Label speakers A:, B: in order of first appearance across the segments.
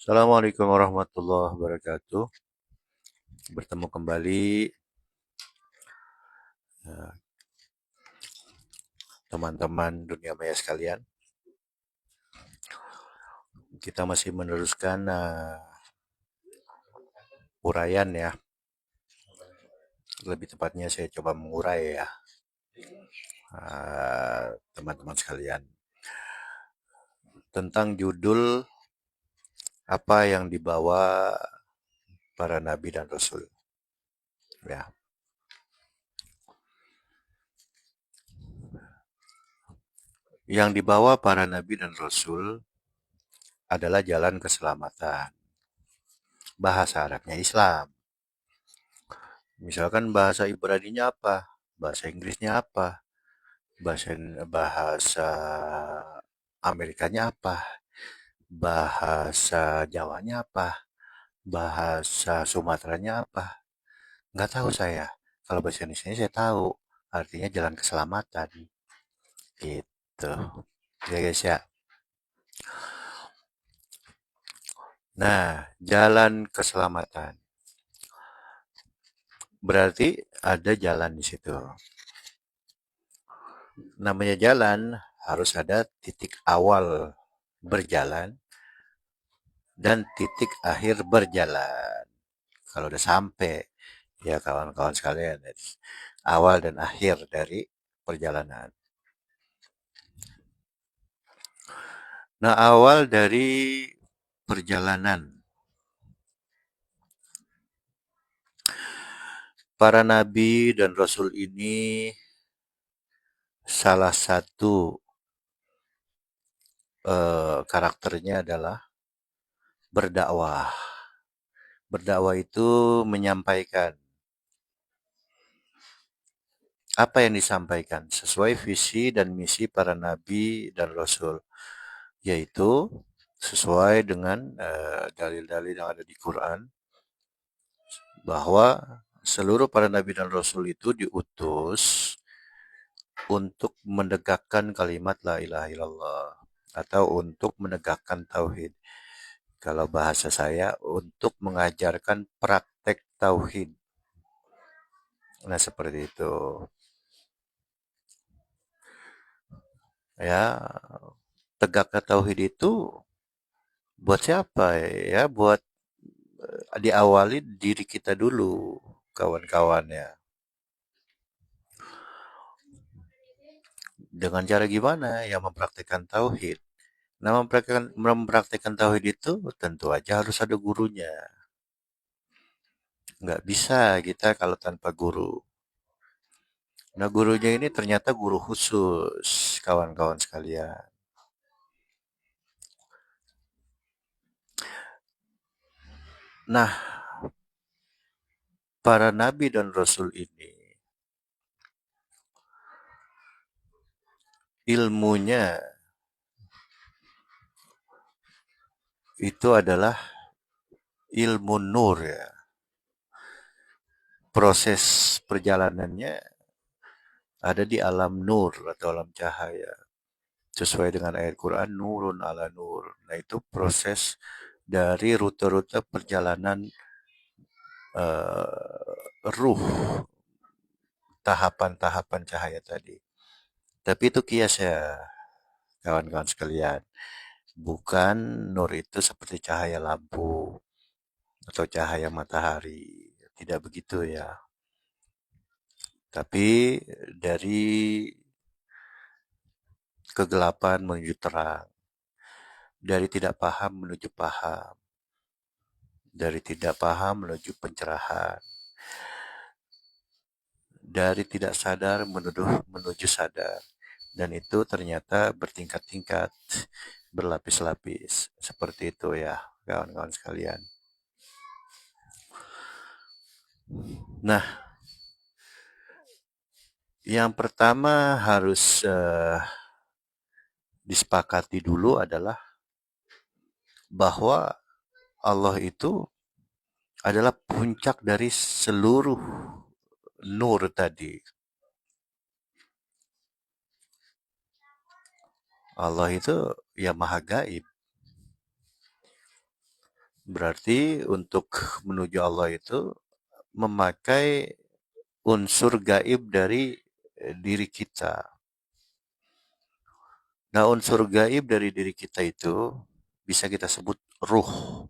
A: Assalamualaikum warahmatullahi wabarakatuh. Bertemu kembali eh, teman-teman dunia maya sekalian. Kita masih meneruskan uraian ya. Lebih tepatnya saya coba mengurai ya, teman-teman sekalian. Tentang judul apa yang dibawa para nabi dan rasul. Ya, yang dibawa para nabi dan rasul adalah jalan keselamatan. Bahasa Arabnya Islam. Misalkan bahasa Ibraninya apa? Bahasa Inggrisnya apa? Bahasa bahasa Amerikanya apa? Bahasa Jawanya apa? Bahasa Sumateranya apa? Nggak tahu saya. Kalau bahasa Indonesia saya tahu. Artinya jalan keselamatan. Gitu. Ya guys ya. Nah, jalan keselamatan. Berarti ada jalan di situ. Namanya jalan harus ada titik awal berjalan dan titik akhir berjalan. Kalau udah sampai, ya kawan-kawan sekalian, awal dan akhir dari perjalanan. Nah, awal dari perjalanan para nabi dan rasul ini salah satu karakternya adalah berdakwah. Berdakwah itu menyampaikan apa yang disampaikan sesuai visi dan misi para nabi dan rasul, yaitu sesuai dengan dalil-dalil yang ada di Quran bahwa seluruh para nabi dan rasul itu diutus untuk menegakkan kalimat la ilaha illallah atau untuk menegakkan tauhid. Kalau bahasa saya untuk mengajarkan praktek tauhid. Nah, seperti itu. Ya, tegaknya tauhid itu buat siapa ya? Buat diawali diri kita dulu, kawan-kawan ya. Dengan cara gimana? Ya mempraktikkan tauhid. Nah, mempraktikkan tauhid itu tentu aja harus ada gurunya. Nggak bisa kita kalau tanpa guru. Nah, gurunya ini ternyata guru khusus, kawan-kawan sekalian. Nah, para nabi dan rasul ini ilmunya itu adalah ilmu nur ya. Proses perjalanannya ada di alam nur atau alam cahaya. Sesuai dengan ayat Quran, nurun ala nur. Nah, itu proses dari rute-rute perjalanan ruh, tahapan-tahapan cahaya tadi. Tapi itu kias ya, kawan-kawan sekalian. Bukan nur itu seperti cahaya lampu atau cahaya matahari. Tidak begitu ya. Tapi dari kegelapan menuju terang, dari tidak paham menuju paham, dari tidak paham menuju pencerahan, dari tidak sadar menuju sadar. Dan itu ternyata bertingkat-tingkat, berlapis-lapis. Seperti itu ya, kawan-kawan sekalian. Nah, yang pertama harus disepakati dulu adalah bahwa Allah itu adalah puncak dari seluruh nur tadi. Allah itu ya maha gaib. Berarti untuk menuju Allah itu memakai unsur gaib dari diri kita. Nah, unsur gaib dari diri kita itu bisa kita sebut ruh,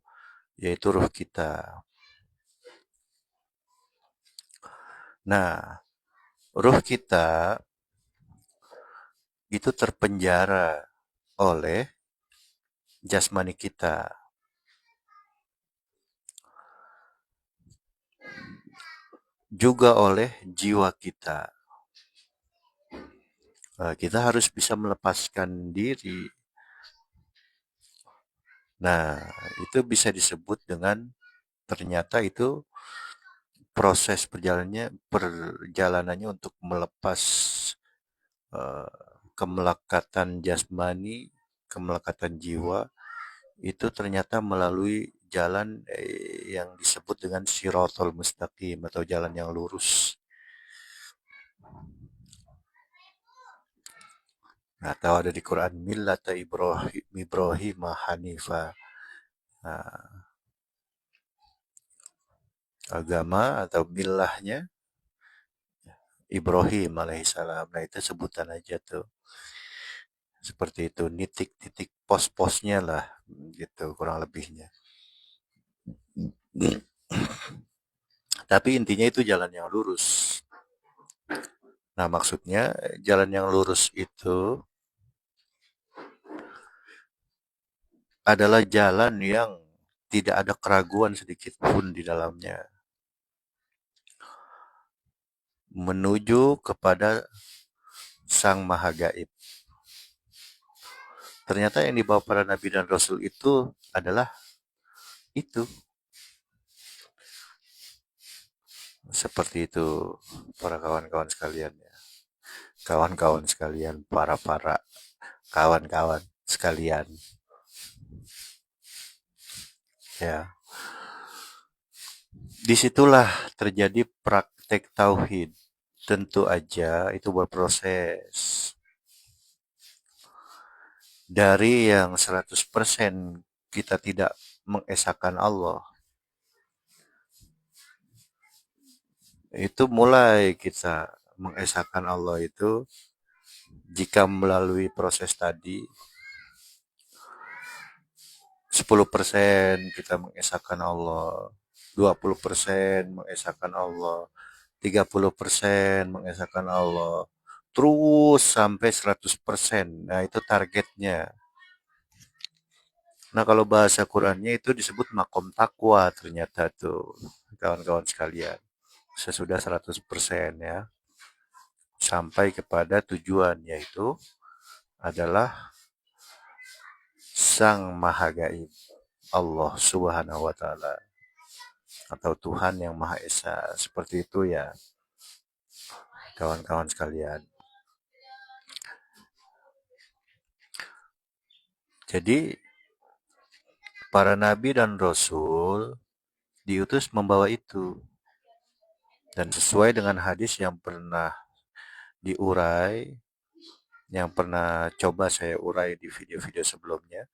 A: yaitu ruh kita. Nah, ruh kita itu terpenjara oleh jasmani kita, juga oleh jiwa kita. Kita harus bisa melepaskan diri. Nah, itu bisa disebut dengan ternyata itu proses perjalanannya untuk melepas eh, kemelekatan jasmani, kemelekatan jiwa itu ternyata melalui jalan yang disebut dengan Shirathul Mustaqim atau jalan yang lurus. Nah, tahu ada di Quran millata Ibrahim Hanifa. Nah, agama atau millahnya Ibrahim alaihissalam. Nah, itu sebutan aja tuh. Seperti itu, titik-titik pos-posnya lah, gitu kurang lebihnya. Tapi intinya itu jalan yang lurus. Nah, maksudnya jalan yang lurus itu adalah jalan yang tidak ada keraguan sedikit pun di dalamnya. Menuju kepada Sang Maha Gaib. Ternyata yang dibawa para nabi dan rasul itu adalah itu. Seperti itu para kawan-kawan sekalian ya. Kawan-kawan sekalian, para kawan-kawan sekalian. Ya, disitulah terjadi praktek tauhid. Tentu aja itu berproses. Dari yang 100% kita tidak mengesahkan Allah, itu mulai kita mengesahkan Allah itu jika melalui proses tadi 10% kita mengesahkan Allah, 20% mengesahkan Allah, 30% mengesahkan Allah, terus sampai 100%. Nah, itu targetnya. Nah, kalau bahasa Qurannya itu disebut makom takwa ternyata tuh, kawan-kawan sekalian. Sesudah 100% ya, sampai kepada tujuan yaitu adalah Sang Maha Gaib, Allah Subhanahu wa taala atau Tuhan yang Maha Esa. Seperti itu ya, kawan-kawan sekalian. Jadi para nabi dan rasul diutus membawa itu. Dan sesuai dengan hadis yang pernah diurai, yang pernah coba saya urai di video-video sebelumnya,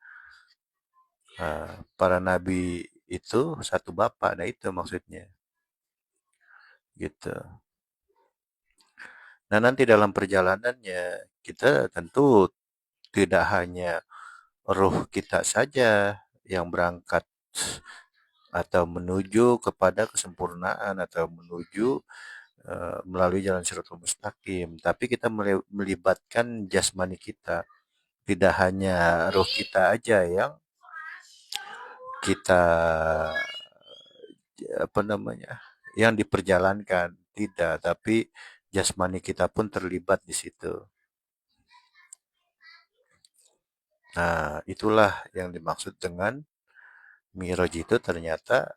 A: para nabi itu satu bapak, nah itu maksudnya. Gitu. Nah, nanti dalam perjalanannya kita tentu tidak hanya ruh kita saja yang berangkat atau menuju kepada kesempurnaan atau menuju melalui jalan Shirathul Mustaqim, tapi kita melibatkan jasmani kita. Tidak hanya ruh kita aja yang kita apa namanya? Yang diperjalankan, tidak, tapi jasmani kita pun terlibat di situ. Nah, itulah yang dimaksud dengan Miraj itu ternyata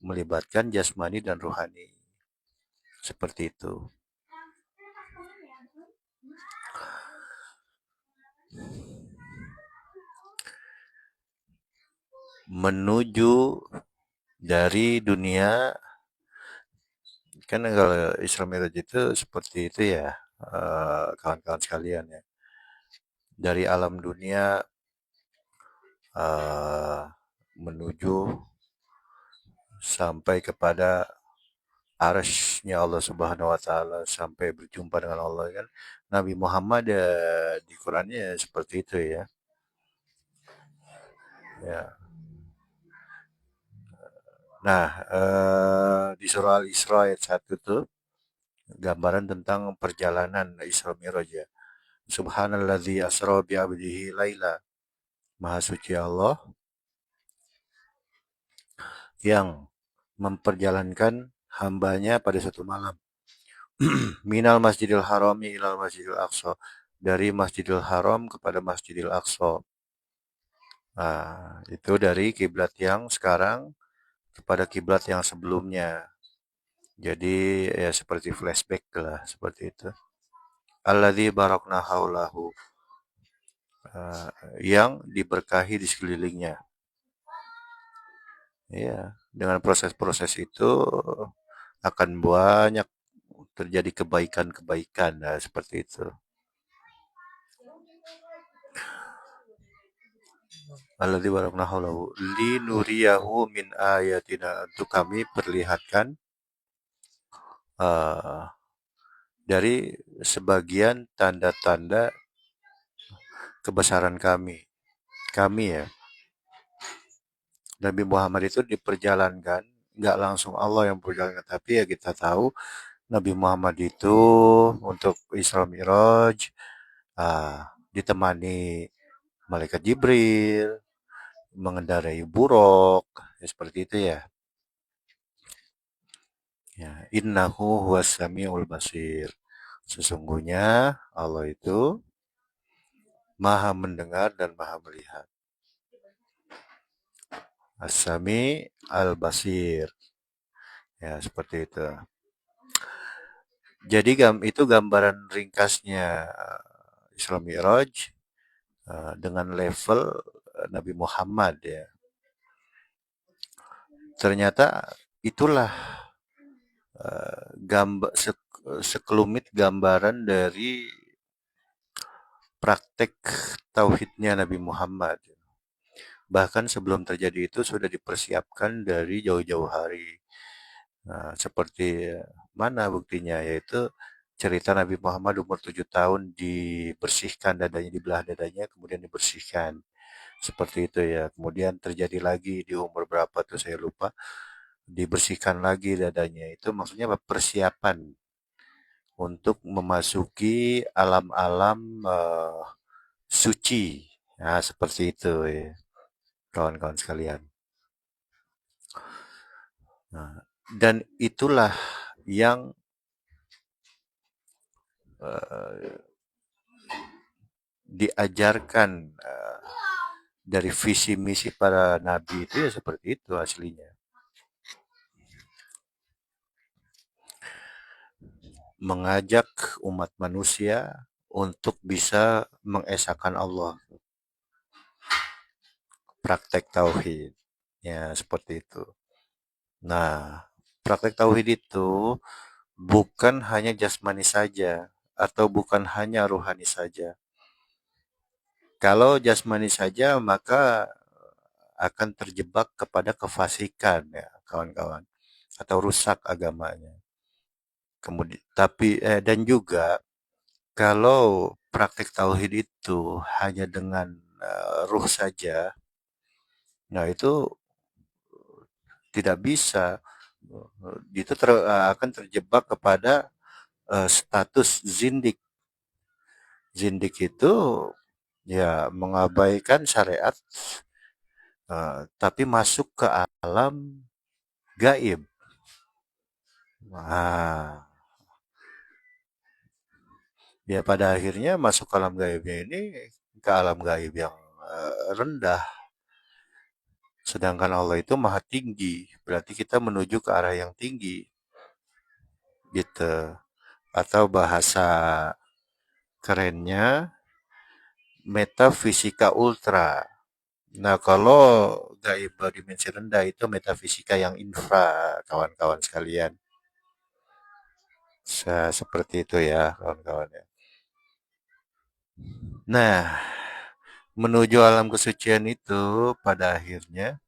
A: melibatkan jasmani dan rohani. Seperti itu. Menuju dari dunia, kan kalau Isra Miraj itu seperti itu ya, kawan-kawan sekalian ya. Dari alam dunia menuju sampai kepada arsy-Nya Allah Subhanahu wa taala, sampai berjumpa dengan Allah kan. Nabi Muhammad di Qurannya seperti itu ya. Ya. Nah, di surah Al-Isra ayat 1 tuh gambaran tentang perjalanan Isra Mi'raj ya. Subhanalladzi asra bi 'abdihi laila. Maha suci Allah yang memperjalankan hambanya pada suatu malam. Minal Masjidil Harami ilal Masjidil Aqsa. Dari Masjidil Haram kepada Masjidil Aqsa. Nah, itu dari kiblat yang sekarang kepada kiblat yang sebelumnya. Jadi ya seperti flashback lah, seperti itu. Alladzi barakna haulahu. Yang diberkahi di sekelilingnya. Ya, dengan proses-proses itu akan banyak terjadi kebaikan-kebaikan, nah, seperti itu. Alladzi barakna haulahu linuriyahu min ayatina, untuk kami perlihatkan uh, dari sebagian tanda-tanda kebesaran kami. Kami ya, Nabi Muhammad itu diperjalankan, nggak langsung Allah yang perjalankan, tapi ya kita tahu Nabi Muhammad itu untuk Isra Mi'raj ditemani malaikat Jibril, mengendarai buruk, ya seperti itu ya. Ya, innahu huwas samiul basir. Sesungguhnya Allah itu Maha mendengar dan Maha melihat. As-Sami Al-Basir. Ya, seperti itu. Jadi itu gambaran ringkasnya Isra Mi'raj dengan level Nabi Muhammad ya. Ternyata itulah sekelumit gambaran dari praktek tauhidnya Nabi Muhammad. Bahkan sebelum terjadi itu sudah dipersiapkan dari jauh-jauh hari. Nah, seperti mana buktinya? Yaitu cerita Nabi Muhammad umur 7 tahun dibersihkan dadanya, dibelah dadanya, kemudian dibersihkan. Seperti itu ya. Kemudian terjadi lagi di umur berapa tuh saya lupa. Dibersihkan lagi dadanya. Itu maksudnya persiapan untuk memasuki alam-alam suci. Nah, seperti itu ya, kawan-kawan sekalian. Nah, dan itulah yang diajarkan dari visi misi para nabi itu ya seperti itu aslinya. Mengajak umat manusia untuk bisa mengesahkan Allah. Praktek tauhid. Ya, seperti itu. Nah, praktek tauhid itu bukan hanya jasmani saja atau bukan hanya rohani saja. Kalau jasmani saja maka akan terjebak kepada kefasikan ya kawan-kawan, atau rusak agamanya. Kemudian dan juga kalau praktek tauhid itu hanya dengan ruh saja, nah itu tidak bisa. Itu akan terjebak kepada status zindik. Zindik itu ya mengabaikan syariat, tapi masuk ke alam gaib. Nah, ya pada akhirnya masuk ke alam gaibnya ini ke alam gaib yang rendah. Sedangkan Allah itu maha tinggi. Berarti kita menuju ke arah yang tinggi. Gitu. Atau bahasa kerennya metafisika ultra. Nah, kalau gaib dimensi rendah itu metafisika yang infra, kawan-kawan sekalian. Seperti itu ya, kawan-kawan ya. Nah, menuju alam kesucian itu pada akhirnya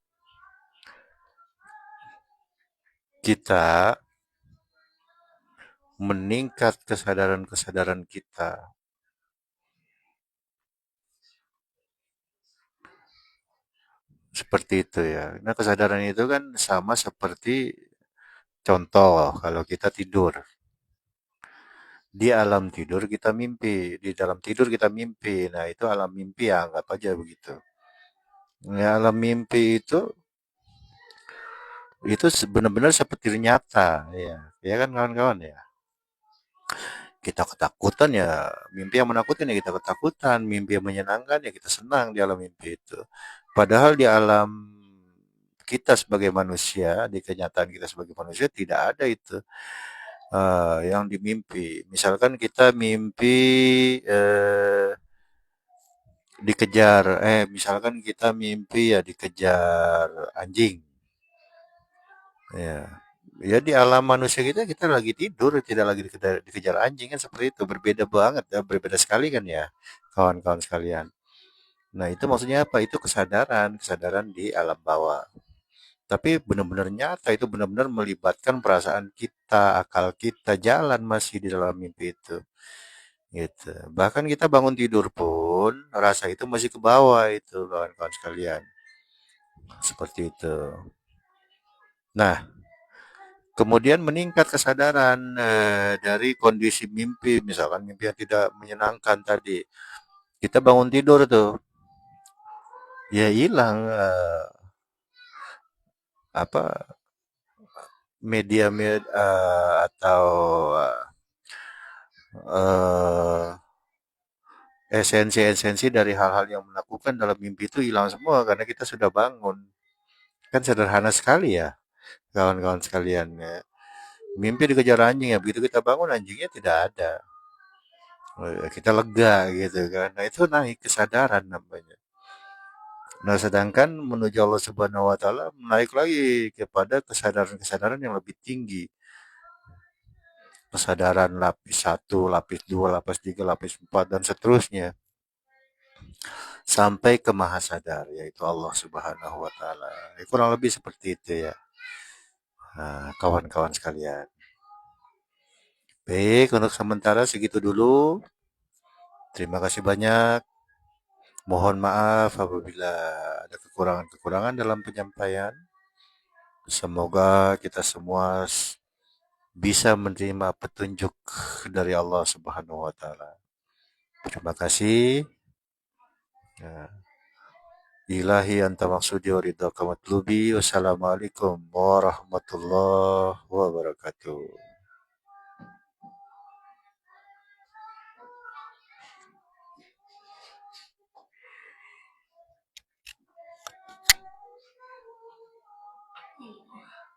A: kita meningkat kesadaran-kesadaran kita. Seperti itu ya. Nah, kesadaran itu kan sama seperti contoh kalau kita tidur. Di alam tidur kita mimpi, di dalam tidur kita mimpi. Nah, itu alam mimpi ya, anggap aja begitu. Ya, alam mimpi itu benar-benar seperti nyata ya. Ya kan kawan-kawan ya. Kita ketakutan ya, mimpi yang menakutkan ya kita ketakutan, mimpi yang menyenangkan ya kita senang di alam mimpi itu. Padahal di alam kita sebagai manusia, di kenyataan kita sebagai manusia tidak ada itu yang dimimpi. Misalkan kita mimpi dikejar, misalkan kita mimpi ya dikejar anjing, ya. Ya di alam manusia kita lagi tidur, tidak lagi dikejar anjing kan seperti itu. Berbeda banget ya, berbeda sekali kan ya, kawan-kawan sekalian. Nah, itu maksudnya apa? Itu kesadaran, kesadaran di alam bawah. Tapi benar-benar nyata, itu benar-benar melibatkan perasaan kita, akal kita jalan masih di dalam mimpi itu. Gitu. Bahkan kita bangun tidur pun rasa itu masih ke bawah itu kawan-kawan sekalian. Seperti itu. Nah, kemudian meningkat kesadaran dari kondisi mimpi, misalkan mimpi yang tidak menyenangkan tadi. Kita bangun tidur tuh, ya hilang apa media atau eh, esensi-esensi dari hal-hal yang menakutkan dalam mimpi itu hilang semua karena kita sudah bangun. Kan sederhana sekali ya, kawan-kawan sekalian ya. Mimpi dikejar anjing ya, begitu kita bangun anjingnya tidak ada. Kita lega gitu kan. Nah, itu naik kesadaran namanya. Nah, sedangkan menuju Allah Subhanahu wa taala naik lagi kepada kesadaran-kesadaran yang lebih tinggi. Kesadaran lapis satu, lapis 2, lapis 3, lapis 4 dan seterusnya. Sampai ke maha sadar yaitu Allah Subhanahu wa taala. Ya, kurang lebih seperti itu ya. Nah, kawan-kawan sekalian. Baik, untuk sementara segitu dulu. Terima kasih banyak. Mohon maaf apabila ada kekurangan-kekurangan dalam penyampaian. Semoga kita semua bisa menerima petunjuk dari Allah Subhanahu wa taala. Terima kasih. Ya. Ilahi anta maksudi wa ridha kamatlubi. Wassalamualaikum warahmatullahi wabarakatuh.